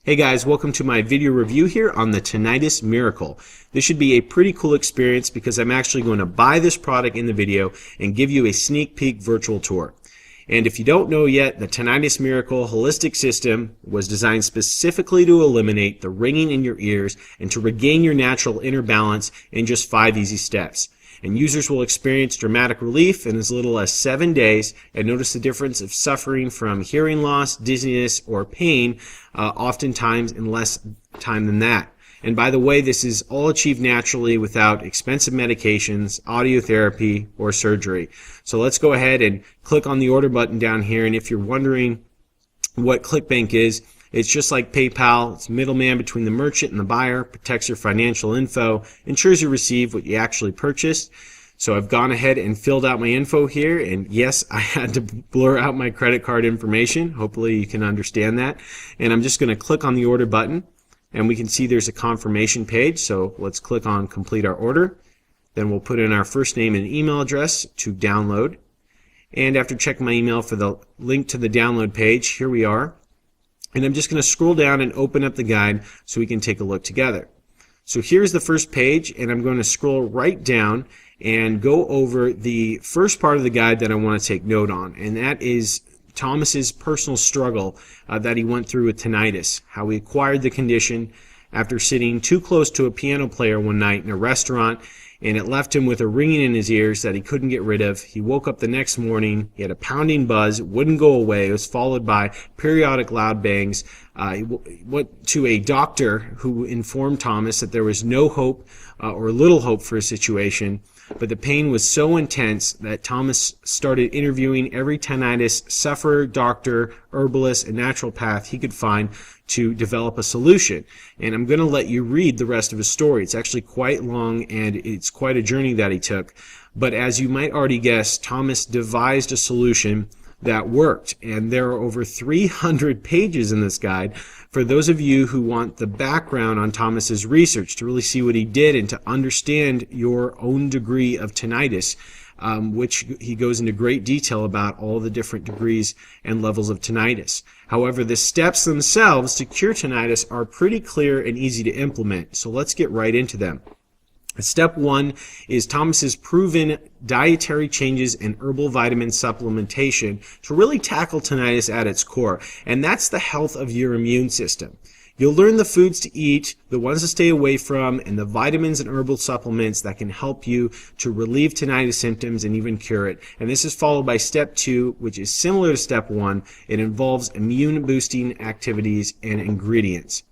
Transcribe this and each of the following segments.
Hey guys, welcome to my video review here on the Tinnitus Miracle. This should be a pretty cool experience because I'm actually going to buy this product in the video and give you a sneak peek virtual tour. And if you don't know yet, the Tinnitus Miracle holistic system was designed specifically to eliminate the ringing in your ears and to regain your natural inner balance in just 5 easy steps. And users will experience dramatic relief in as little as 7 days and notice the difference of suffering from hearing loss, dizziness, or pain, oftentimes in less time than that. And by the way, this is all achieved naturally without expensive medications, audio therapy, or surgery. So let's go ahead and click on the order button down here. And if you're wondering what ClickBank is, it's just like PayPal. It's a middleman between the merchant and the buyer, protects your financial info, ensures you receive what you actually purchased. So I've gone ahead and filled out my info here, and yes, I had to blur out my credit card information. Hopefully you can understand that. And I'm just going to click on the order button, and we can see there's a confirmation page. So let's click on complete our order. Then we'll put in our first name and email address to download. And after checking my email for the link to the download page, here we are. And I'm just going to scroll down and open up the guide so we can take a look together. So here's the first page, and I'm going to scroll right down and go over the first part of the guide that I want to take note on, and that is Thomas's personal struggle that he went through with tinnitus, how he acquired the condition after sitting too close to a piano player one night in a restaurant, and it left him with a ringing in his ears that he couldn't get rid of. He woke up the next morning, he had a pounding buzz, it wouldn't go away. It was followed by periodic loud bangs. He went to a doctor who informed Thomas that there was no hope or little hope for his situation, but the pain was so intense that Thomas started interviewing every tinnitus sufferer, doctor, herbalist, and naturopath he could find to develop a solution. And I'm going to let you read the rest of his story. It's actually quite long, and it's quite a journey that he took. But as you might already guess, Thomas devised a solution that worked. And there are over 300 pages in this guide for those of you who want the background on Thomas's research to really see what he did and to understand your own degree of tinnitus, which he goes into great detail about all the different degrees and levels of tinnitus. However, the steps themselves to cure tinnitus are pretty clear and easy to implement, so let's get right into them. Step 1 is Thomas's proven dietary changes and herbal vitamin supplementation to really tackle tinnitus at its core, and that's the health of your immune system. You'll learn the foods to eat, the ones to stay away from, and the vitamins and herbal supplements that can help you to relieve tinnitus symptoms and even cure it. And this is followed by step 2, which is similar to step 1. It involves immune boosting activities and ingredients.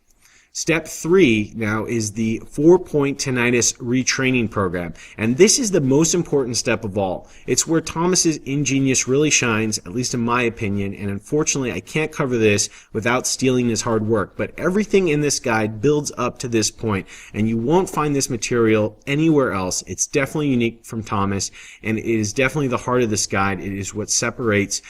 Step 3 now is the 4-point tinnitus retraining program, and this is the most important step of all. It's where Thomas's ingenious really shines, at least in my opinion, and unfortunately I can't cover this without stealing his hard work, but everything in this guide builds up to this point, and you won't find this material anywhere else. It's definitely unique from Thomas, and it is definitely the heart of this guide. It is what separates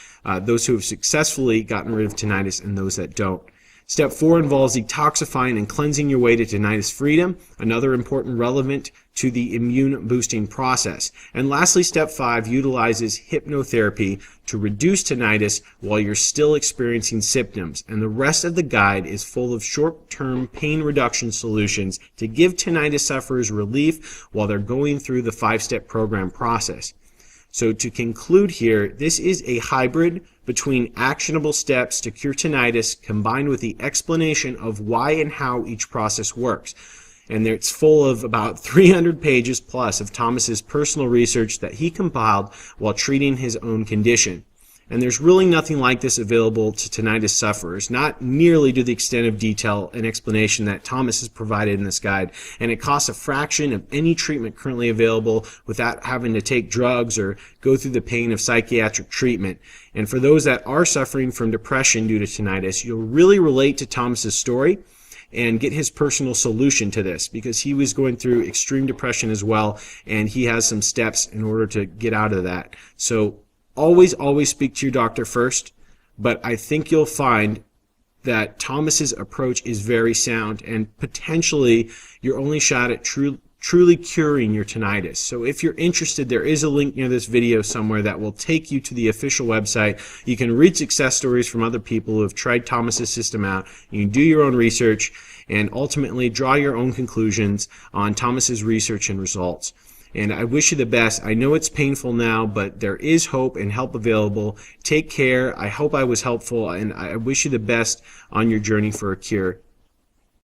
those who have successfully gotten rid of tinnitus and those that don't. Step 4 involves detoxifying and cleansing your way to tinnitus freedom, another important relevant to the immune boosting process. And lastly, step 5 utilizes hypnotherapy to reduce tinnitus while you're still experiencing symptoms. And the rest of the guide is full of short-term pain reduction solutions to give tinnitus sufferers relief while they're going through the 5-step program process. So to conclude here, this is a hybrid between actionable steps to cure tinnitus combined with the explanation of why and how each process works. And it's full of about 300 pages plus of Thomas's personal research that he compiled while treating his own condition. And there's really nothing like this available to tinnitus sufferers, not nearly to the extent of detail and explanation that Thomas has provided in this guide. And it costs a fraction of any treatment currently available without having to take drugs or go through the pain of psychiatric treatment. And for those that are suffering from depression due to tinnitus, you'll really relate to Thomas's story and get his personal solution to this, because he was going through extreme depression as well, and he has some steps in order to get out of that. So always speak to your doctor first, but I think you'll find that Thomas's approach is very sound, and potentially your only shot at truly curing your tinnitus. So if you're interested, there is a link near this video somewhere that will take you to the official website. You can read success stories from other people who have tried Thomas's system out. You can do your own research and ultimately draw your own conclusions on Thomas's research and results. And I wish you the best. I know it's painful now, but there is hope and help available. Take care. I hope I was helpful, and I wish you the best on your journey for a cure.